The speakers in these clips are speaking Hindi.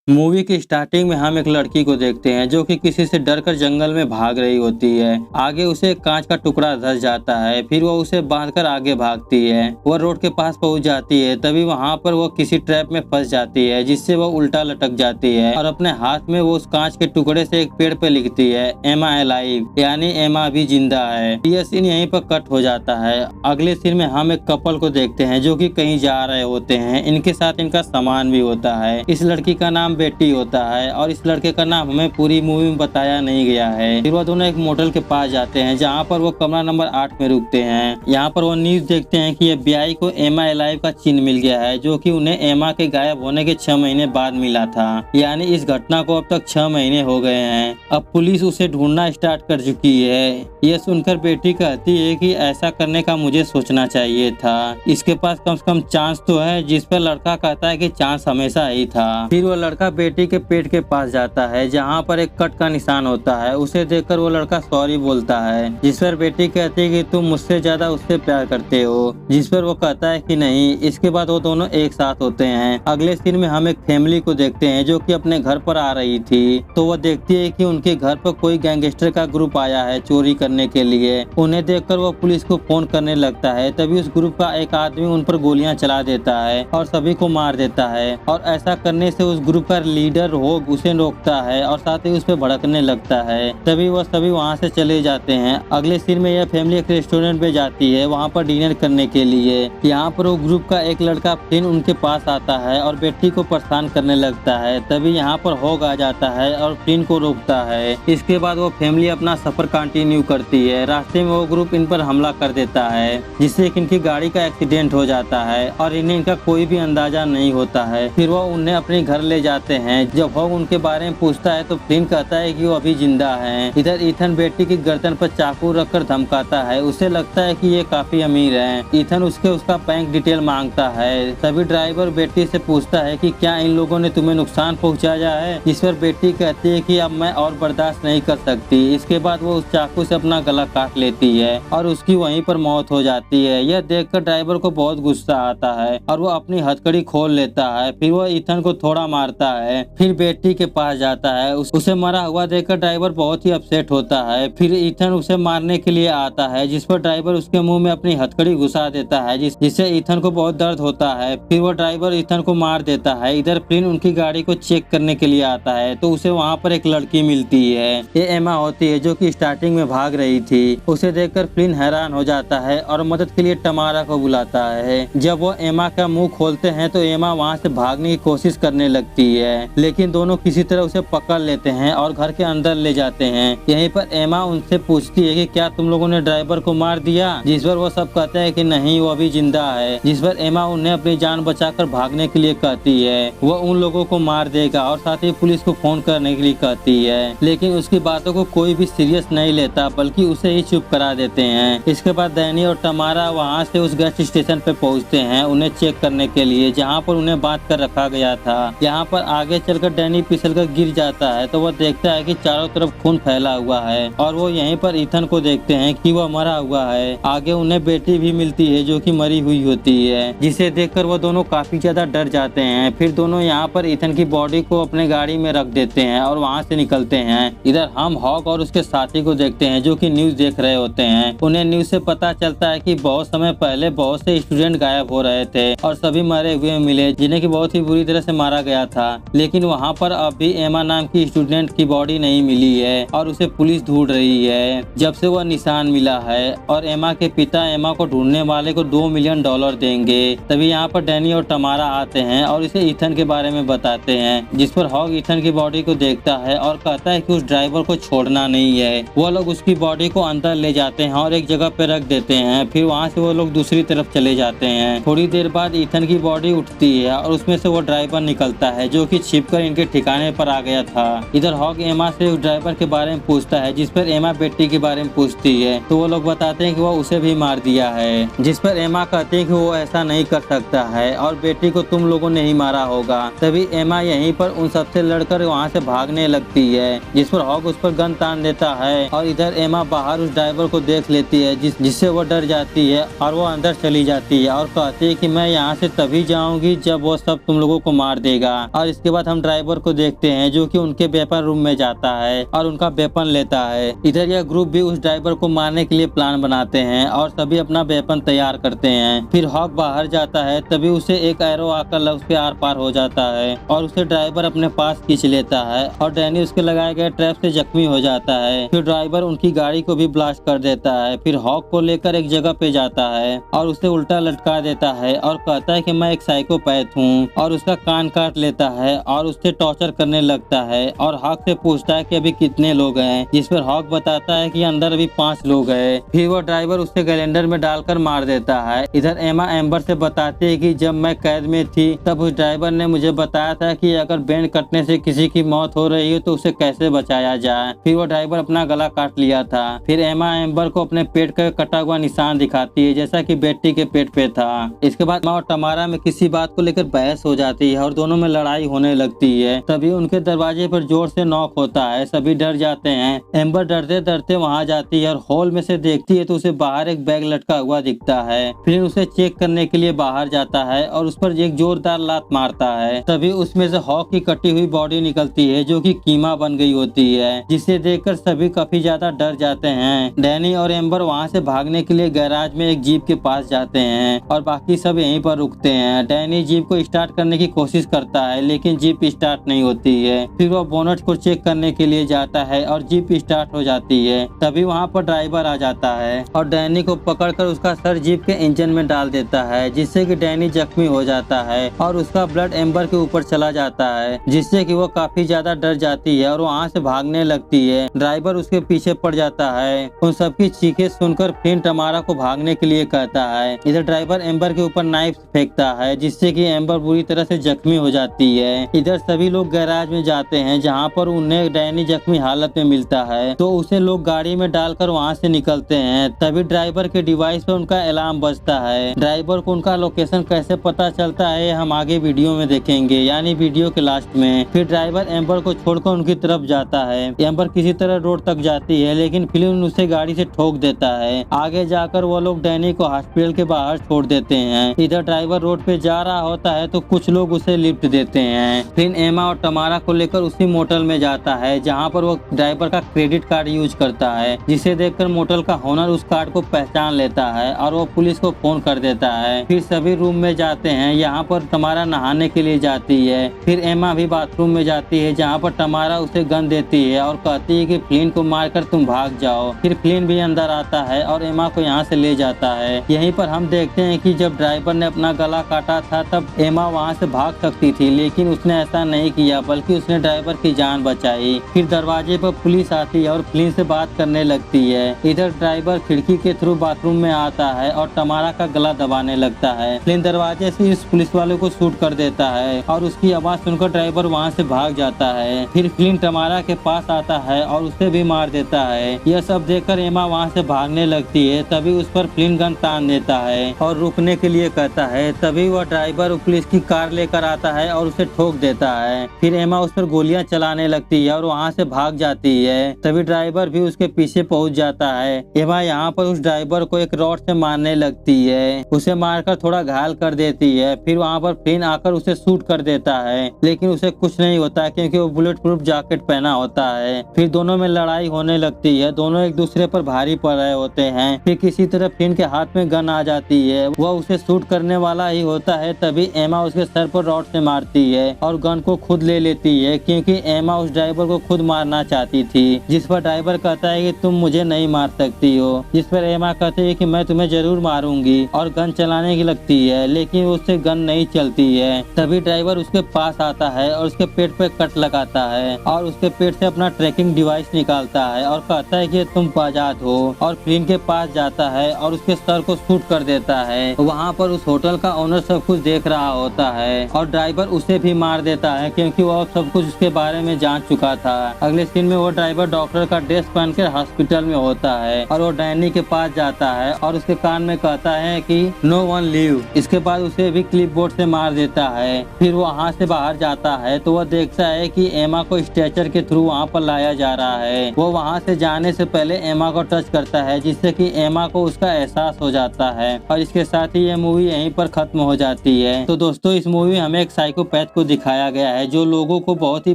मूवी की स्टार्टिंग में हम एक लड़की को देखते हैं जो कि किसी से डरकर जंगल में भाग रही होती है। आगे उसे एक कांच का टुकड़ा धंस जाता है, फिर वो उसे बांधकर आगे भागती है। वह रोड के पास पहुंच जाती है, तभी वहां पर वो किसी ट्रैप में फंस जाती है, जिससे वो उल्टा लटक जाती है और अपने हाथ में वो उस कांच के टुकड़े से एक पेड़ पे लिखती है एमा अलाइव, यानी एमा अभी जिंदा है। यह सीन यहीं पर कट हो जाता है। अगले सीन में हम एक कपल को देखते हैं जो कि कहीं जा रहे होते हैं। इनके साथ इनका सामान भी होता है। इस लड़की का नाम बेटी होता है और इस लड़के का नाम हमें पूरी मूवी में बताया नहीं गया है। फिर वो दोनों एक मोटल के पास जाते हैं जहाँ पर वो कमरा नंबर 8 में रुकते हैं। यहाँ पर वो न्यूज देखते हैं कि FBI को एमा अलाइव का चिन्ह मिल गया है, जो कि उन्हें एमा के गायब होने के 6 महीने बाद मिला था। यानी इस घटना को अब तक 6 महीने हो गए हैं। अब पुलिस उसे ढूंढना स्टार्ट कर चुकी है। यह सुनकर बेटी कहती है कि ऐसा करने का मुझे सोचना चाहिए था। इसके पास कम से कम चांस तो है, जिस पर लड़का कहता है कि चांस हमेशा ही था। फिर वो लड़का बेटी के पेट के पास जाता है जहाँ पर एक कट का निशान होता है। उसे देखकर वो लड़का सॉरी बोलता है, जिस पर बेटी कहती है कि तुम मुझसे ज्यादा उससे प्यार करते हो, जिस पर वो कहता है कि नहीं। इसके बाद वो दोनों एक साथ होते हैं। अगले सीन में हम एक फैमिली को देखते हैं जो कि अपने घर पर आ रही थी। तो वो देखती है कि उनके घर पर कोई गैंगस्टर का ग्रुप आया है चोरी करने के लिए। उन्हें देखकर वो पुलिस को फोन करने लगता है। तभी उस ग्रुप का एक आदमी उन पर गोलियां चला देता है और सभी को मार देता है। और ऐसा करने से उस ग्रुप का लीडर होग उसे रोकता है और साथ ही उस पर भड़कने लगता है। तभी वो सभी वहाँ से चले जाते हैं। अगले सीन में यह फैमिली एक रेस्टोरेंट में जाती है, वहाँ पर डिनर करने के लिए। यहाँ पर वो ग्रुप का एक लड़का फिर उनके पास आता है और बेटी को परेशान करने लगता है। तभी यहाँ पर होग आ जाता है और फ्लिन को रोकता है। इसके बाद वो फैमिली अपना सफर कंटिन्यू करती है। रास्ते में वो ग्रुप इन पर हमला कर देता है, जिससे इनकी गाड़ी का एक्सीडेंट हो जाता है और इन्हें इनका कोई भी अंदाजा नहीं होता है। फिर वो उन्हें अपने घर ले जाते हैं। जब होग उनके बारे में पूछता है तो फ्लिन कहता है कि वो अभी जिंदा हैं। इधर ईथन बेटी की गर्दन पर चाकू रखकर धमकाता है। उसे लगता है कि ये काफी अमीर हैं। ईथन उसका बैंक डिटेल मांगता है। तभी ड्राइवर बेटी से पूछता है कि क्या इन लोगों ने तुम्हें नुकसान पहुंचाया है। इस पर बेटी कहती है कि अब मैं और बर्दाश्त नहीं कर सकती। इसके बाद वो उस चाकू से अपना गला काट लेती है और उसकी वहीं पर मौत हो जाती है। यह देखकर ड्राइवर को बहुत गुस्सा आता है और वो अपनी हथकड़ी खोल लेता है। फिर वो ईथन को थोड़ा मारता है, फिर बेटी के पास जाता है। उसे मरा हुआ देखकर ड्राइवर बहुत ही अपसेट होता है। फिर ईथन उसे मारने के लिए आता है, जिस पर ड्राइवर उसके मुंह में अपनी हथकड़ी घुसा देता है, जिससे ईथन को बहुत दर्द होता है। फिर वो ड्राइवर ईथन को मार देता है। इधर फ्लिन उनकी गाड़ी को चेक करने के लिए आता है तो उसे वहाँ पर एक लड़की मिलती है। ये एमा होती है जो कि स्टार्टिंग में भाग रही थी। उसे देखकर फ्लिन हैरान हो जाता है और मदद के लिए टमारा को बुलाता है। जब वो एमा का मुंह खोलते हैं तो एमा वहाँ से भागने की कोशिश करने लगती है, लेकिन दोनों किसी तरह उसे पकड़ लेते हैं और घर के अंदर ले जाते हैं। यहीं पर एमा उनसे पूछती है कि क्या तुम लोगों ने ड्राइवर को मार दिया, जिस पर वो सब कहते हैं कि नहीं, वो अभी जिंदा है। जिस पर एमा उन्हें अपनी जान बचाकर भागने के लिए कहती है। वो उन लोगों को मार देगा और साथ ही पुलिस को फोन करने के लिए कहती है, लेकिन उसकी बातों को कोई भी सीरियस नहीं लेता, बल्कि उसे ही चुप करा देते हैं। इसके बाद डैनी और टमारा वहाँ से उस गैस स्टेशन पे पहुँचते हैं उन्हें चेक करने के लिए, जहाँ पर उन्हें बांध कर रखा गया था। यहाँ पर आगे चलकर डैनी फिसलकर गिर जाता है तो वह देखता है कि चारों तरफ खून फैला हुआ है और वो यहीं पर ईथन को देखते हैं कि वह मरा हुआ है। आगे उन्हें बेटी भी मिलती है जो कि मरी हुई होती है, जिसे देखकर वो दोनों काफी ज्यादा डर जाते हैं। फिर दोनों यहाँ पर ईथन की बॉडी को अपने गाड़ी में रख देते हैं और वहाँ से निकलते हैं। इधर हम हॉग और उसके साथी को देखते हैं जो कि न्यूज देख रहे होते हैं। उन्हें न्यूज से पता चलता है कि बहुत समय पहले बहुत से स्टूडेंट गायब हो रहे थे और सभी मरे हुए मिले, जिन्हें की बहुत ही बुरी तरह से मारा गया था। लेकिन वहाँ पर अभी एमा नाम की स्टूडेंट की बॉडी नहीं मिली है और उसे पुलिस ढूंढ रही है, जब से वह निशान मिला है। और एमा के पिता एमा को ढूंढने वाले को $2 मिलियन देंगे। तभी यहाँ पर डैनी और टमारा आते हैं और इसे ईथन के बारे में बताते हैं, जिस पर हॉग ईथन की बॉडी को देखता है और कहता है कि उस ड्राइवर को छोड़ना नहीं है। वो लोग उसकी बॉडी को अंदर ले जाते हैं और एक जगह पे रख देते हैं। फिर वहाँ से वो लोग दूसरी तरफ चले जाते हैं। थोड़ी देर बाद ईथन की बॉडी उठती है और उसमें से वो ड्राइवर निकलता है जो कि छिपकर इनके ठिकाने पर आ गया था। इधर हॉग एमा से उस ड्राइवर के बारे में पूछता है, जिस पर एमा बेटी के बारे में पूछती है तो वो लोग बताते हैं कि वो उसे भी मार दिया है, जिस पर एमा कहती है कि वो ऐसा नहीं कर सकता है और बेटी को तुम लोगों ने ही मारा होगा। तभी एमा यहीं पर उन सबसे लड़कर वहाँ से भागने लगती है, जिस पर हॉग उस पर गन तान देता है। और इधर एमा बाहर उस ड्राइवर को देख लेती है, जिससे वो डर जाती है और वो अंदर चली जाती है और कहती है कि मैं यहाँ से तभी जाऊंगी जब वो सब तुम लोगों को मार देगा। और इसके बाद हम ड्राइवर को देखते हैं जो कि उनके वेपन रूम में जाता है और उनका वेपन लेता है। इधर यह ग्रुप भी उस ड्राइवर को मारने के लिए प्लान बनाते हैं और सभी अपना वेपन तैयार करते हैं। फिर हॉक बाहर जाता है, तभी उसे एक एरो आकर उसके आर पार हो जाता है और उसे ड्राइवर अपने पास खींच लेता है और डैनी उसके लगाए गए ट्रैप से जख्मी हो जाता है। फिर ड्राइवर उनकी गाड़ी को भी ब्लास्ट कर देता है। फिर हॉक को लेकर एक जगह पे जाता है और उसे उल्टा लटका देता है और कहता है कि मैं एक साइकोपैथ हूँ और उसका कान काट लेता है और उससे टॉर्चर करने लगता है और हॉक से पूछता है कि अभी कितने लोग हैं, जिस पर हॉक बताता है कि अंदर अभी 5 लोग हैं। फिर वो ड्राइवर उससे कैलेंडर में डालकर मार देता है। इधर एमा एम्बर से बताती है कि जब मैं कैद में थी तब उस ड्राइवर ने मुझे बताया था कि अगर बैंड कटने से किसी की मौत हो रही है तो उसे कैसे बचाया जाए। फिर वो ड्राइवर अपना गला काट लिया था। फिर एमा एम्बर को अपने पेट का कटा हुआ निशान दिखाती है जैसा कि बेटी के पेट पे था। इसके बाद एमा और तमारा में किसी बात को लेकर बहस हो जाती है और दोनों में लड़ाई होने लगती है। तभी उनके दरवाजे पर जोर से नॉक होता है। सभी डर जाते हैं। एम्बर डरते डरते वहां जाती है और हॉल में से देखती है तो उसे बाहर एक बैग लटका हुआ दिखता है। फिर उसे चेक करने के लिए बाहर जाता है और उस पर एक जोरदार लात मारता है। तभी उसमें से हॉक की कटी हुई बॉडी निकलती है जो कि कीमा बन गई होती है, जिसे देखकर सभी काफी ज्यादा डर जाते हैं। डैनी और एम्बर वहां से भागने के लिए गैराज में एक जीप के पास जाते हैं और बाकी सब यहीं पर रुकते हैं। डैनी जीप को स्टार्ट करने की कोशिश करता है लेकिन जीप स्टार्ट नहीं होती है। फिर वो बोनट को चेक करने के लिए जाता है और जीप स्टार्ट हो जाती है। तभी वहाँ पर ड्राइवर आ जाता है और डैनी को पकड़कर उसका सर जीप के इंजन में डाल देता है, जिससे कि डैनी जख्मी हो जाता है और उसका ब्लड एम्बर के ऊपर चला जाता है, जिससे कि वो काफी ज्यादा डर जाती है और वहाँ से भागने लगती है। ड्राइवर उसके पीछे पड़ जाता है। उन सबकी चीखें सुनकर फ्लिंट तमारा को भागने के लिए कहता है। इधर ड्राइवर एम्बर के ऊपर नाइफ फेंकता है जिससे कि एम्बर बुरी तरह से जख्मी हो जाती है। इधर सभी लोग गैराज में जाते हैं जहाँ पर उन्हें डैनी जख्मी हालत में मिलता है, तो उसे लोग गाड़ी में डालकर वहाँ से निकलते हैं। तभी ड्राइवर के डिवाइस पे उनका अलार्म बजता है। ड्राइवर को उनका लोकेशन कैसे पता चलता है हम आगे वीडियो में देखेंगे, यानी वीडियो के लास्ट में। फिर ड्राइवर एम्बर को छोड़कर उनकी तरफ जाता है। एम्बर किसी तरह रोड तक जाती है लेकिन फिल्म उसे गाड़ी से ठोक देता है। आगे जाकर वो लोग डैनी को हॉस्पिटल के बाहर छोड़ देते हैं। इधर ड्राइवर रोड पे जा रहा होता है तो कुछ लोग उसे लिफ्ट देते हैं। फिर एमा और तमारा को लेकर उसी मोटल में जाता है जहाँ पर वो ड्राइवर का क्रेडिट कार्ड यूज करता है, जिसे देखकर मोटल का ओनर उस कार्ड को पहचान लेता है और वो पुलिस को फोन कर देता है। फिर सभी रूम में जाते हैं। यहाँ पर तमारा नहाने के लिए जाती है। फिर एमा भी बाथरूम में जाती है जहाँ पर तमारा उसे गन देती है और कहती है कि फ्लिन को मारकर तुम भाग जाओ। फिर फ्लिन भी अंदर आता है और एमा को यहाँ से ले जाता है। यहीं पर हम देखते हैं कि जब ड्राइवर ने अपना गला काटा था तब एमा वहाँ से भाग सकती थी, लेकिन उसने ऐसा नहीं किया बल्कि उसने ड्राइवर की जान बचाई। फिर दरवाजे पर पुलिस आती है और फ्लिन से बात करने लगती है। इधर ड्राइवर खिड़की के थ्रू बाथरूम में आता है और तमारा का गला दबाने लगता है। फ्लिन दरवाजे से इस पुलिस वाले को शूट कर देता है और उसकी आवाज सुनकर ड्राइवर वहाँ से भाग जाता है। फिर फ्लिन तमारा के पास आता है और उसे भी मार देता है। यह सब देखकर एमा वहाँ से भागने लगती है। तभी उस पर फ्लिन गन तान देता है और रुकने के लिए कहता है। तभी वह ड्राइवर पुलिस की कार लेकर आता है और उसे ठोक देता है। फिर एमा उस पर गोलियां चलाने लगती है और वहाँ से भाग जाती है। तभी ड्राइवर भी उसके पीछे पहुँच जाता है। एमा यहाँ पर उस ड्राइवर को एक रॉड से मारने लगती है, उसे मारकर थोड़ा घायल कर देती है। फिर वहाँ पर फ्लिन आकर उसे शूट कर देता है, लेकिन उसे कुछ नहीं होता क्योंकि वो बुलेट प्रूफ जैकेट पहना होता है। फिर दोनों में लड़ाई होने लगती है। दोनों एक दूसरे पर भारी पड़ रहे होते हैं। फिर किसी तरह फ्लिन के हाथ में गन आ जाती है। वह उसे शूट करने वाला ही होता है। तभी एमा उसके सर पर रॉड से मारती है और गन को खुद ले लेती है क्योंकि एमा उस ड्राइवर को खुद मारना चाहती थी। जिस पर ड्राइवर कहता है कि तुम मुझे नहीं मार सकती हो, जिस पर एमा कहती है कि मैं तुम्हें जरूर मारूंगी और गन चलाने की लगती है, लेकिन उससे गन नहीं चलती है। तभी ड्राइवर उसके पास आता है और उसके पेट पे कट लगाता है और उसके पेट से अपना ट्रैकिंग डिवाइस निकालता है और कहता है कि तुम आजाद हो, और फ्लिन के पास जाता है और उसके सर को शूट कर देता है। वहाँ पर उस होटल का ओनर सब कुछ देख रहा होता है और ड्राइवर उसे भी मार देता है क्योंकि वो सब कुछ उसके बारे में जान चुका था। अगले सीन में वो ड्राइवर डॉक्टर का ड्रेस पहन कर हॉस्पिटल में होता है और वो डैनी के पास जाता है और उसके कान में कहता है कि नो वन लीव। इसके बाद उसे भी क्लिप बोर्ड से मार देता है। फिर वो वहाँ से बाहर जाता है तो वह देखता है कि एमा को स्ट्रेचर के थ्रू वहाँ पर लाया जा रहा है। वो वहाँ से जाने से पहले एमा को टच करता है जिससे कि एमा को उसका एहसास हो जाता है। और इसके साथ ही ये मूवी यहीं पर खत्म हो जाती है। तो दोस्तों, इस मूवी में हमें एक साइकोपैथ को को दिखाया गया है जो लोगों को बहुत ही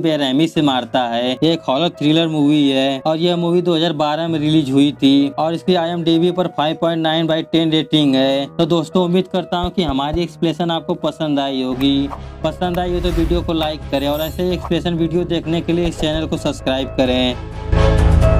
बेरहमी से मारता है। ये एक हॉरर थ्रिलर मूवी है और यह मूवी 2012 में रिलीज हुई थी और इसकी IMDb पर 5.9/10 रेटिंग है। तो दोस्तों उम्मीद करता हूँ कि हमारी एक्सप्लेनेशन आपको पसंद आई होगी। पसंद आई हो तो वीडियो को लाइक करें और ऐसे ही एक्सप्लेनेशन वीडियो देखने के लिए इस चैनल को सब्सक्राइब करें।